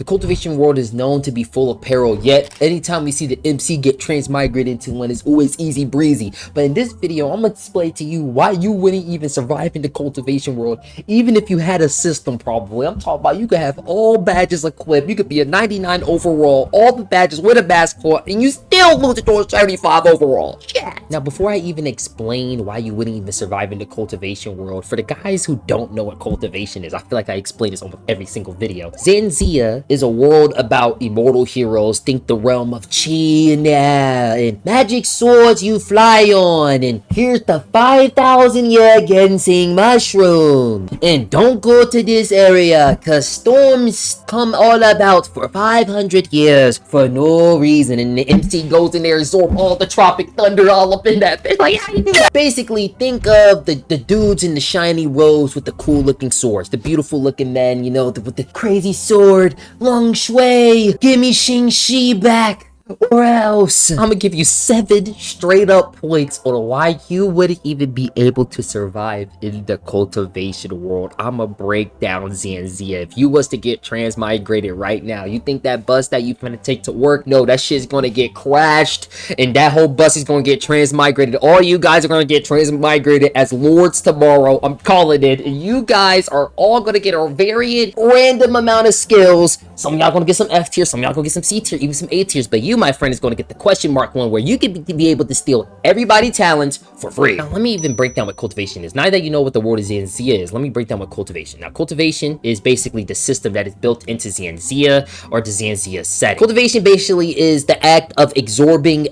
The cultivation world is known to be full of peril, yet anytime we see the MC get transmigrated into one, it's always easy breezy. But in this video, I'm gonna explain to you why you wouldn't even survive in the cultivation world, even if you had a system probably. I'm talking about you could have all badges equipped, you could be a 99 overall, all the badges with a basketball, and you still lose it to a 75 overall. Yeah. Now, before I even explain why you wouldn't even survive in the cultivation world, for the guys who don't know what cultivation is, I feel like I explain this almost every single video. Zanzia is a world about immortal heroes. Think the realm of chi and magic swords you fly on, and here's the 5,000-year ginseng mushroom. And don't go to this area, cause storms come all about for 500 years for no reason, and the MC goes in there and absorb all the tropic thunder all up in that bitch. Like, how you do that? Basically, think of the dudes in the shiny robes with the cool looking swords, the beautiful looking men, you know, with the crazy sword, Long Shui, give me Xing Shi back, or else. I'm gonna give you 7 straight up points on why you wouldn't even be able to survive in the cultivation world. I'ma break down Zanzia. If you was to get transmigrated right now, you think that bus that you finna take to work, no, that shit's gonna get crashed, and that whole bus is gonna get transmigrated. All you guys are gonna get transmigrated as lords tomorrow. I'm calling it. And you guys are all gonna get a very random amount of skills. Some of y'all gonna get some F tier, some of y'all gonna get some C tier, even some A tiers, but you, my friend, is going to get the question mark one, where you can be able to steal everybody's talents for free. Now, let me even break down what cultivation is. Now that you know what the word Zanzia is, let me break down what cultivation. Now, cultivation is basically the system that is built into Zanzia, or the Zanzia setting. Cultivation basically is the act of absorbing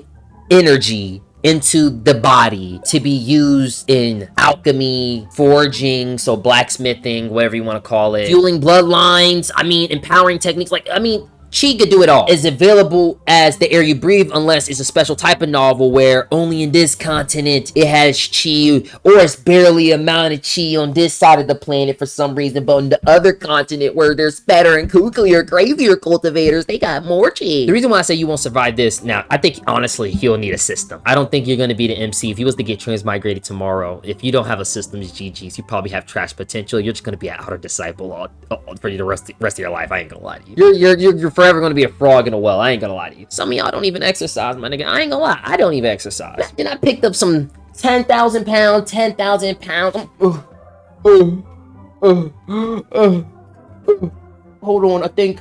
energy into the body to be used in alchemy, forging, so blacksmithing, whatever you want to call it, fueling bloodlines, empowering techniques, Chi could do it all. Is available as the air you breathe, unless it's a special type of novel where only in this continent it has chi, or it's barely amount of chi on this side of the planet for some reason, but on the other continent where there's better and kookier, crazier cultivators, they got more chi. The reason why I say you won't survive this, now, I think honestly you'll need a system. I don't think you're going to be the MC. If you was to get transmigrated tomorrow, if you don't have a system, it's GG's. You probably have trash potential. You're just going to be an outer disciple for the rest of your life. I ain't gonna lie to you. You're forever gonna be a frog in a well. I ain't gonna lie to you. Some of y'all don't even exercise, my nigga. I ain't gonna lie. I don't even exercise. Then I picked up some 10,000 pounds, 10,000 pounds. Hold on, I think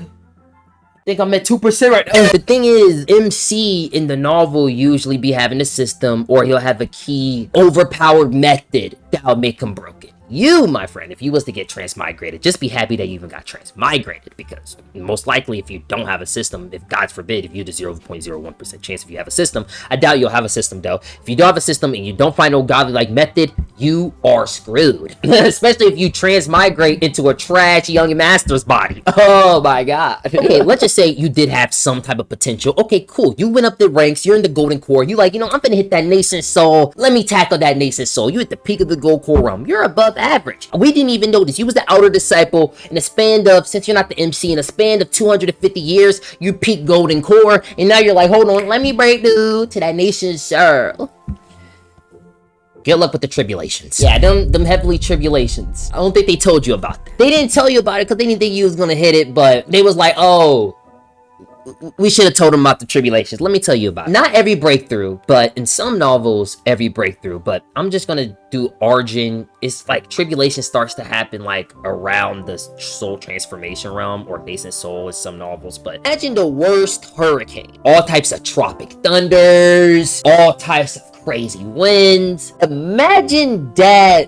I'm at 2% right now. The thing is, MC in the novel usually be having a system, or he'll have a key overpowered method that'll make him broken. You, my friend, if you was to get transmigrated, just be happy that you even got transmigrated, because most likely if you don't have a system, if God forbid, if you have a 0.01% chance if you have a system, I doubt you'll have a system though. If you don't have a system and you don't find no godly like method, you are screwed. Especially if you transmigrate into a trash young master's body. Oh my God. Okay, let's just say you did have some type of potential. Okay, cool. You went up the ranks, you're in the golden core. You like, I'm gonna hit that nascent soul. Let me tackle that nascent soul. You at the peak of the gold core realm. You're above average. We didn't even notice. You was the outer disciple in a span of, since you're not the MC, in a span of 250 years, you peak golden core, and now you're like, hold on, let me break through to that nation, sir. Good luck with the tribulations. Yeah, them heavily tribulations. I don't think they told you about that. They didn't tell you about it because they didn't think you was gonna hit it, but they was like, oh, we should have told them about the tribulations. Let me tell you about it. Not every breakthrough, but in some novels, every breakthrough. But I'm just gonna do Arjun. It's like tribulation starts to happen like around the soul transformation realm, or nascent soul in some novels. But imagine the worst hurricane. All types of tropic thunders, all types of crazy winds. Imagine that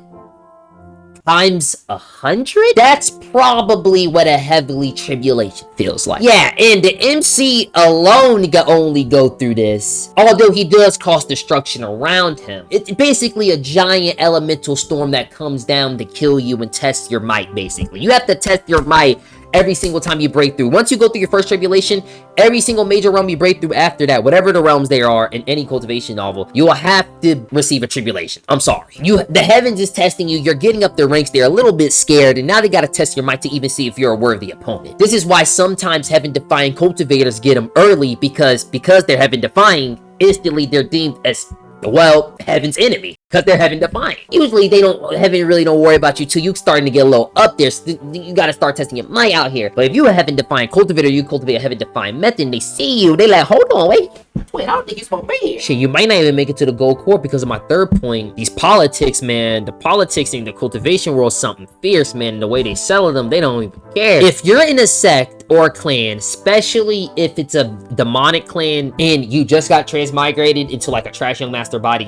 times 100? That's probably what a heavily tribulation feels like. Yeah, and the MC alone can only go through this, although he does cause destruction around him. It's basically a giant elemental storm that comes down to kill you and test your might, basically. You have to test your might every single time you break through. Once you go through your first tribulation, every single major realm you break through after that, whatever the realms there are in any cultivation novel, you will have to receive a tribulation. I'm sorry. The heavens is testing you. You're getting up the ranks. They're a little bit scared, and now they got to test your might to even see if you're a worthy opponent. This is why sometimes heaven-defying cultivators get them early, because they're heaven-defying, instantly they're deemed as Well, heaven's enemy, because they're heaven defiant. Usually heaven really don't worry about you till you starting to get a little up there. So you gotta start testing your might out here. But if you a heaven defiant cultivator, you cultivate a heaven defiant method, and they see you, they like, hold on, wait, I don't think you're supposed to be here. Shit, you might not even make it to the gold core because of my third point. These politics, man, the politics in the cultivation world is something fierce, man. And the way they settle them, they don't even care. If you're in a sect or a clan, especially if it's a demonic clan and you just got transmigrated into like a trash young master body,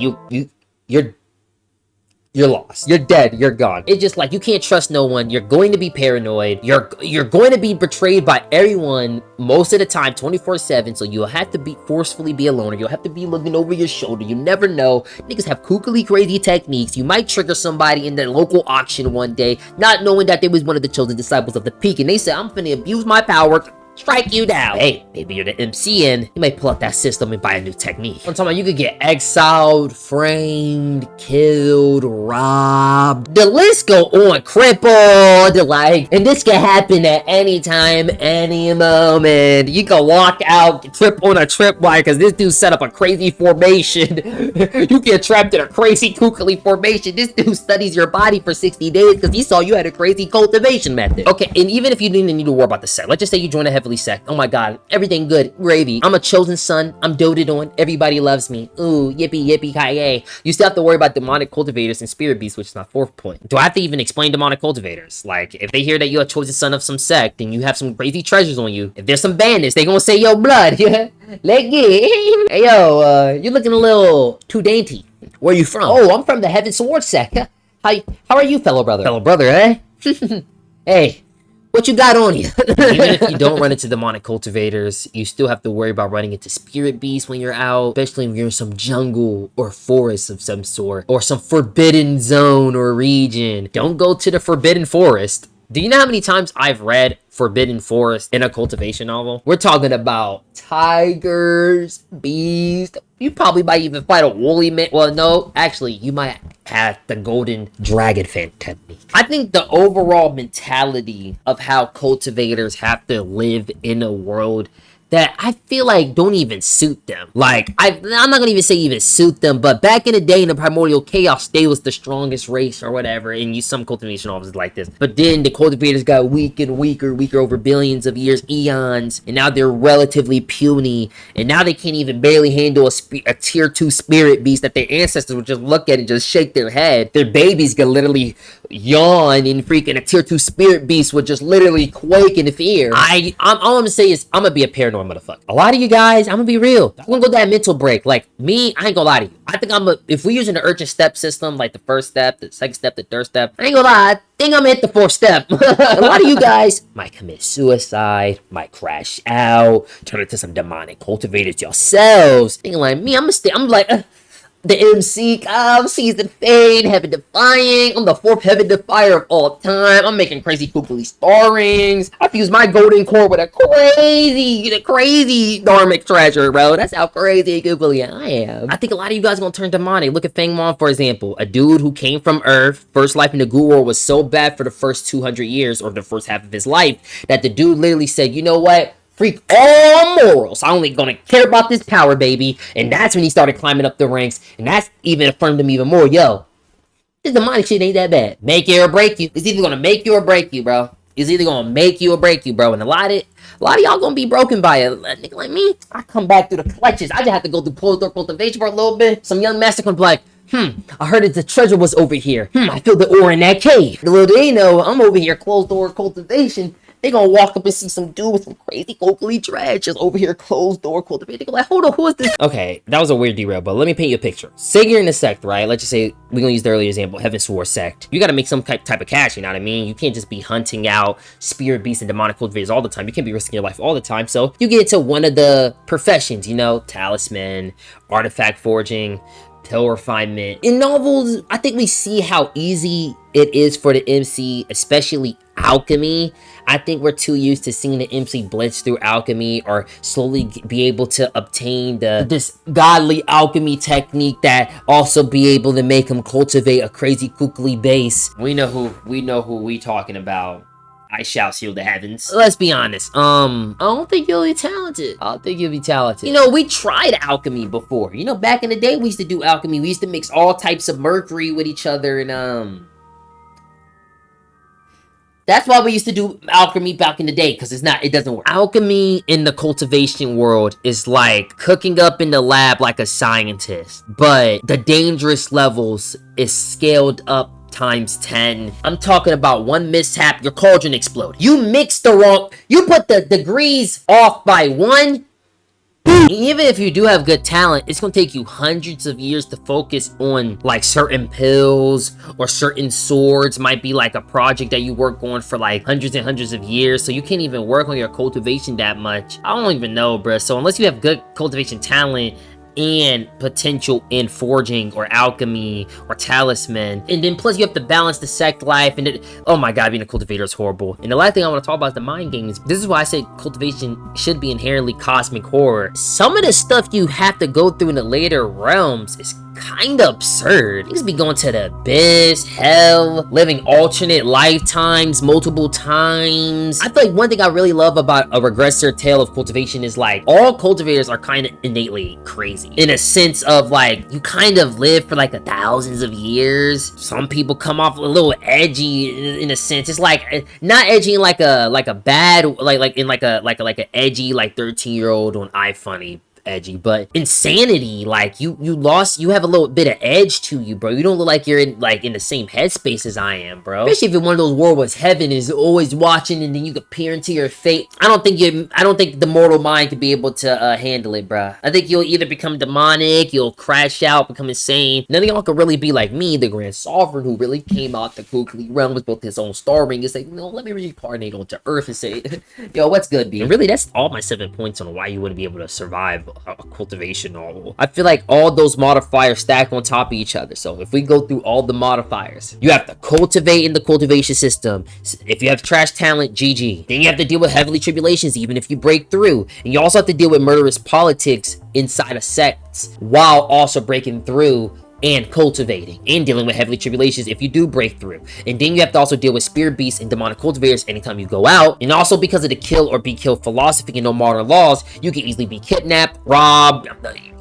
you're lost. You're dead. You're gone. It's just like you can't trust no one. You're going to be paranoid. You're going to be betrayed by everyone most of the time, 24/7. So you'll have to be forcefully be alone, or you'll have to be looking over your shoulder. You never know. Niggas have kookily crazy techniques. You might trigger somebody in their local auction one day, not knowing that they was one of the chosen disciples of the peak, and they say, "I'm finna abuse my power. Strike you down." Hey, maybe you're the MC and you might pull out that system and buy a new technique. I'm talking about you could get exiled, framed, killed, robbed. The list go on, crippled, like, and this can happen at any time, any moment. You can walk out, trip on a tripwire because this dude set up a crazy formation. You get trapped in a crazy kookily formation. This dude studies your body for 60 days because he saw you had a crazy cultivation method. Okay, and even if you didn't need to worry about the set, let's just say you join a heavily sect. Oh my god, everything good, gravy. I'm a chosen son. I'm doted on. Everybody loves me. Ooh, yippee yippee ki-yay. You still have to worry about demonic cultivators and spirit beasts, which is my fourth point. Do I have to even explain demonic cultivators? Like, if they hear that you're a chosen son of some sect and you have some crazy treasures on you, if there's some bandits, they gonna say, yo, blood, yeah, let get. Hey, yo, you're looking a little too dainty. Where you from? Oh, I'm from the Heaven Sword sect. How are you, fellow brother? Fellow brother, eh? Hey. What you got on you? Even if you don't run into demonic cultivators, you still have to worry about running into spirit beasts when you're out, especially when you're in some jungle or forest of some sort, or some forbidden zone or region. Don't go to the forbidden forest. Do you know how many times I've read Forbidden Forest in a cultivation novel? We're talking about tigers, beasts. You probably might even fight a woolly man. Well, no, actually, you might have the golden dragon fan technique. I think the overall mentality of how cultivators have to live in a world that I feel like don't even suit them. Like, I'm not gonna even say even suit them, but back in the day in the primordial chaos, they was the strongest race or whatever, and some cultivation officers like this. But then the cultivators got weak and weaker over billions of years, eons, and now they're relatively puny, and now they can't even barely handle a tier 2 spirit beast that their ancestors would just look at and just shake their head. Their babies could literally yawn, and freaking a tier 2 spirit beast would just literally quake in fear. All I'm gonna say is I'm gonna be a paranoid motherfucker. A lot of you guys, I'm gonna be real, I'm gonna go that mental break. Like me, I ain't gonna lie to you. I think if we're using the urgent step system, like the first step, the second step, the third step, I ain't gonna lie, I think I'm gonna hit the fourth step. A lot of you guys might commit suicide, might crash out, turn into some demonic cultivators yourselves. Thinking like me, I'm like, the MC, season fade, heaven defying. I'm the 4th heaven defier of all time. I'm making crazy kookily star rings. I fuse my golden core with a crazy dharmic treasure, bro. That's how crazy kookily I am. I think a lot of you guys are gonna turn demonic. Look at Feng Mom, for example. A dude who came from Earth. First life in the Guru world was so bad for the first 200 years, or the first half of his life, that the dude literally said, you know what? Freak all morals. I'm only gonna care about this power, baby. And that's when he started climbing up the ranks. And that's even affirmed him even more. Yo, this demonic shit ain't that bad. Make you or break you. It's either gonna make you or break you, bro. It's either gonna make you or break you, bro. And a lot of y'all gonna be broken by it. A nigga like me, I come back through the clutches. I just have to go through closed door cultivation for a little bit. Some young master gonna be like, I heard that the treasure was over here. I feel the ore in that cave. Little do they know, I'm over here closed door cultivation. They gonna walk up and see some dude with some crazy kookily trash just over here closed door cultivating. They go like, hold on, who is this? Okay, that was a weird derail, but let me paint you a picture. Say you're in a sect, right? Let's just say, we're gonna use the earlier example, Heaven Sword sect. You gotta make some type of cash, you know what I mean? You can't just be hunting out spirit beasts and demonic cultivators all the time. You can't be risking your life all the time. So you get into one of the professions, you know, talisman, artifact forging, pill refinement. In novels, I think we see how easy it is for the MC, especially alchemy. I think we're too used to seeing the MC blitz through alchemy or slowly be able to obtain this godly alchemy technique that also be able to make him cultivate a crazy kookily base. We know who we talking about. I shall seal the heavens. Let's be honest. I don't think you'll be talented. I don't think you'll be talented. You know, we tried alchemy before. You know, back in the day, we used to do alchemy. We used to mix all types of mercury with each other, and that's why we used to do alchemy back in the day, because it doesn't work. Alchemy in the cultivation world is like cooking up in the lab like a scientist, but the dangerous levels is scaled up times 10. I'm talking about one mishap, your cauldron explode. You mixed the wrong, you put the degrees off by 1. Even if you do have good talent, it's gonna take you hundreds of years to focus on like certain pills or certain swords. Might be like a project that you work on for like hundreds and hundreds of years, so you can't even work on your cultivation that much. I don't even know, bruh. So unless you have good cultivation talent and potential in forging or alchemy or talisman, and then plus you have to balance the sect life, and oh my god, being a cultivator is horrible. And the last thing I want to talk about is the mind games. This is why I say cultivation should be inherently cosmic horror. Some of the stuff you have to go through in the later realms is kind of absurd. Niggas be going to the abyss, hell, living alternate lifetimes multiple times. I feel like one thing I really love about a regressor tale of cultivation is like all cultivators are kind of innately crazy in a sense of like you kind of live for like thousands of years. Some people come off a little edgy in a sense. It's like not edgy in like a bad like an edgy like 13-year-old on iFunny edgy, but insanity, like you have a little bit of edge to you, bro. You don't look like you're in the same headspace as I am, bro. Especially if you're one of those world where heaven is always watching and then you could peer into your fate. I don't think the mortal mind could be able to handle it, bro. I think you'll either become demonic, you'll crash out, become insane. None of y'all could really be like me, the Grand Sovereign, who really came out the Googly realm with both his own star ring. It's like, no, let me reincarnate onto Earth and say, yo, what's good, B? And really, that's all my 7 points on why you wouldn't be able to survive a cultivation novel. I feel like all those modifiers stack on top of each other. So if we go through all the modifiers, you have to cultivate in the cultivation system. If you have trash talent, GG. Then you have to deal with heavenly tribulations even if you break through. And you also have to deal with murderous politics inside of sects while also breaking through and cultivating and dealing with heavenly tribulations if you do break through. And then you have to also deal with spirit beasts and demonic cultivators anytime you go out. And also because of the kill or be killed philosophy and no modern laws, you can easily be kidnapped, robbed,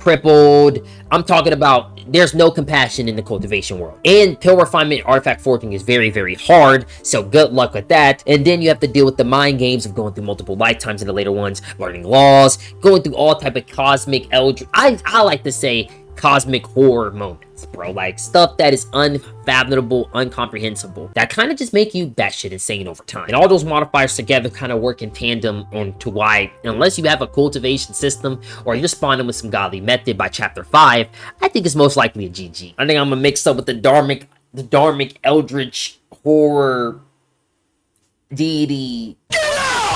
crippled. I'm talking about there's no compassion in the cultivation world. And pill refinement artifact forging is very, very hard, so good luck with that. And then you have to deal with the mind games of going through multiple lifetimes in the later ones, learning laws, going through all type of cosmic eldritch, I like to say cosmic horror moments, bro. Like stuff that is unfathomable, incomprehensible, that kind of just make you batshit insane over time. And all those modifiers together kind of work in tandem on to why, unless you have a cultivation system or you're spawning with some godly method by chapter 5, I think it's most likely a GG. I think I'm gonna mix up with the dharmic eldritch horror deity